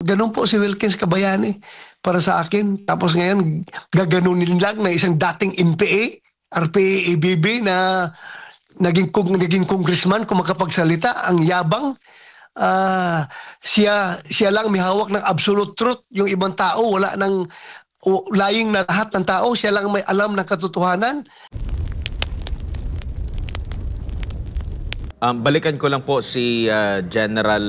ganun po si Wilkins Kabayani para sa akin. Tapos ngayon, gaganunin lang na isang dating NPA, RPA-ABB na naging congressman kung makapagsalita, ang yabang. Siya lang may hawak ng absolute truth. Yung ibang tao, wala nang lying na lahat ng tao. Siya lang may alam ng katotohanan. Balikan ko lang po si General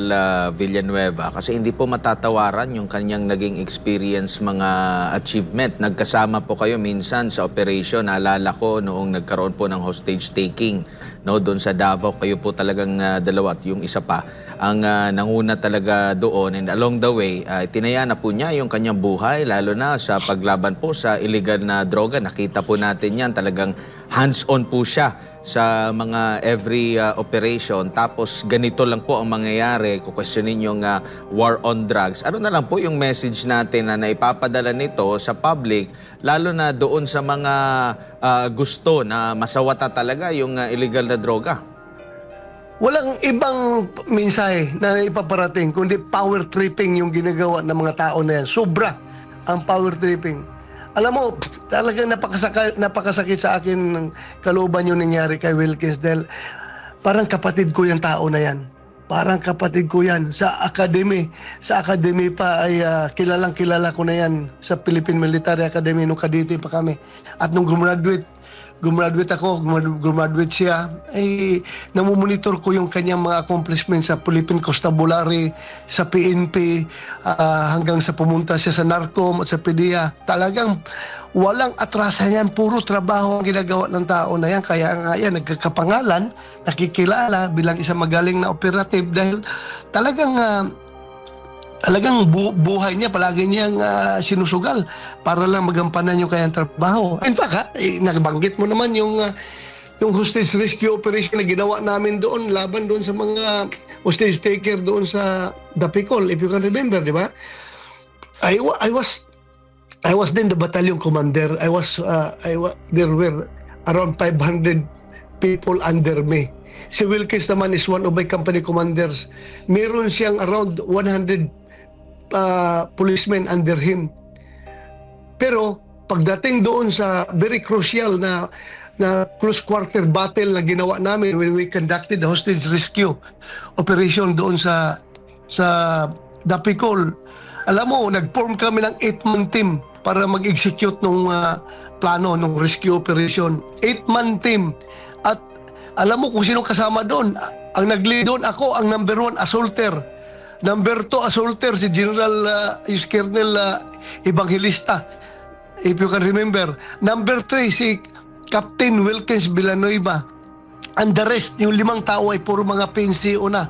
Villanueva kasi hindi po matatawaran yung kanyang naging experience, mga achievement. Nagkasama po kayo minsan sa operation. Naalala ko noong nagkaroon po ng hostage taking, no, doon sa Davao. Kayo po talagang dalawa at yung isa pa ang nanguna talaga doon. And along the way, tinaya na po niya yung kanyang buhay, lalo na sa paglaban po sa illegal na droga. Nakita po natin yan, talagang hands-on po siya sa mga every operation. Tapos ganito lang po ang mangyayari kung questionin yung war on drugs. Ano na lang po yung message natin na naipapadala nito sa public, lalo na doon sa mga gusto na masawata talaga yung illegal na droga? Walang ibang mensahe na ipaparating kundi power tripping yung ginagawa ng mga tao na yan. Sobra ang power tripping. Alam mo, talagang napakasakit sa akin ng kalooban yung nangyari kay Wilkins dahil parang kapatid ko yung tao na yan. Parang kapatid ko yan. Sa academy pa ay kilalang kilala ko na yan sa Philippine Military Academy nung kadete pa kami. At nung gumraduate siya, ay namumonitor ko yung kanyang mga accomplishments sa Philippine Constabulary, sa PNP, hanggang sa pumunta siya sa NARCOM at sa PDEA. Talagang walang atrasan yan, puro trabaho ang ginagawa ng tao na yan. Kaya nga yan, nagkakapangalan, nakikilala bilang isang magaling na operative dahil talagang buhay niya, palagi niyang sinusugal para lang magampanan yung kanyang trabaho. In fact, nabanggit mo naman yung hostage rescue operation na ginawa namin doon, laban doon sa mga hostage taker doon sa Dapicol, if you can remember, di ba? I was then the battalion commander. There were around 500 people under me. Si Wilkins naman is one of my company commanders. Meron siyang around 100 policemen under him. Pero pagdating doon sa very crucial na close quarter battle na ginawa namin when we conducted the hostage rescue operation doon sa Dapicol, alam mo, nag-form kami ng 8-man team para mag-execute nung plano ng rescue operation. 8-man team. At alam mo kung sino kasama doon? Ang nag-lead doon, ako ang number 1 assaulter. Number 2 assaulter si General Colonel Evangelista, if you can remember. Number 3 si Captain Wilkins Villanueva. And the rest, yung 5 tao ay puro mga PNCO na.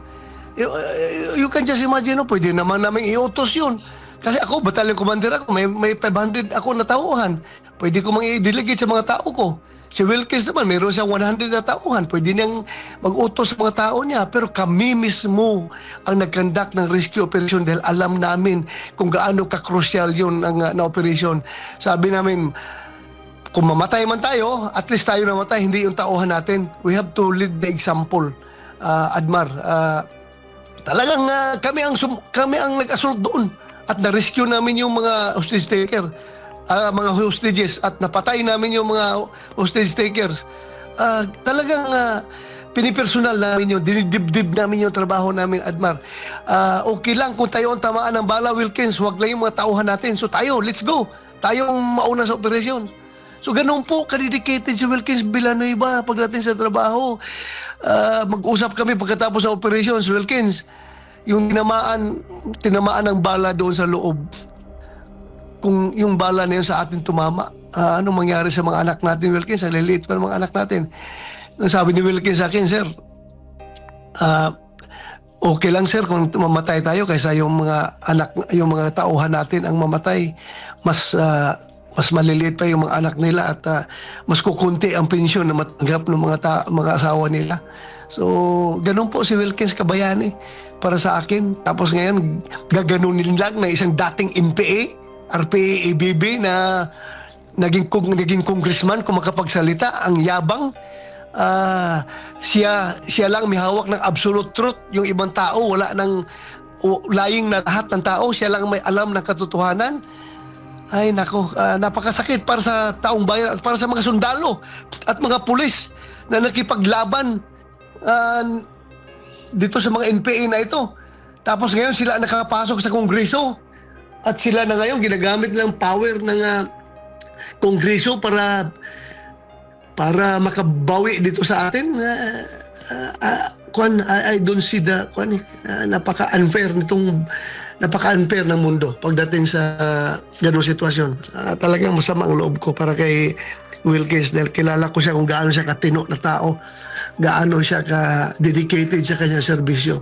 You can just imagine, pwede naman namin iutos yun. Kasi ako, battalion commander ako, may 500 ako na tauhan. Pwede ko i-delegate sa mga tao ko. Si Wilkins naman, mayroon siyang 100 na tauhan. Pwede niyang mag-utos sa mga tao niya. Pero kami mismo ang nag-conduct ng rescue operation dahil alam namin kung gaano ka-crucial yun na operation. Sabi namin, kung mamatay man tayo, at least tayo namatay, hindi yung tauhan natin. We have to lead the example, Admar. Talagang kami ang nag-assault doon. At na-rescue namin yung mga hostage taker. Mga hostages at napatay namin yung mga hostage takers. Talagang pinipersonal namin yun, dinidibdib namin yung trabaho namin, Admar. Okay lang kung tayo ang tamaan ng bala, Wilkins, huwag lang yung mga tauhan natin. So tayo, let's go. Tayong mauna sa operasyon. So ganun po, kadedicated si Wilkins Villanueva pagdating sa trabaho. Mag-usap kami pagkatapos sa operasyon. So Wilkins, yung tinamaan ng bala doon sa loob, kung yung bala na yun sa atin tumama, anong mangyari sa mga anak natin, Wilkins? Ang liliit pa ng mga anak natin. Sabi ni Wilkins sa akin, sir, okay lang sir kung mamatay tayo kaysa yung mga tauhan natin ang mamatay. Mas maliliit pa yung mga anak nila at mas kukunti ang pensyon na matanggap ng mga asawa nila. So, ganun po si Wilkins Kabayani para sa akin. Tapos ngayon, gaganunin lang na isang dating NPA, RPA-ABB na naging congressman kung makapagsalita, ang yabang. Siya lang may hawak ng absolute truth. Yung ibang tao wala nang lying na lahat ng tao, siya lang may alam ng katotohanan. Ay nako, napakasakit para sa taong bayan at para sa mga sundalo at mga pulis na nakipaglaban dito sa mga NPA na ito. Tapos ngayon sila nakapasok sa Kongreso at sila na ngayon ginagamit ng power ng Kongreso para makabawi dito sa atin. I don't see the napaka-unfair ng mundo pagdating sa ganung sitwasyon. Talagang masama ang loob ko para kay Wilkins dahil kilala ko siya kung gaano siya katino na tao, gaano siya ka-dedicated sa kanyang serbisyo.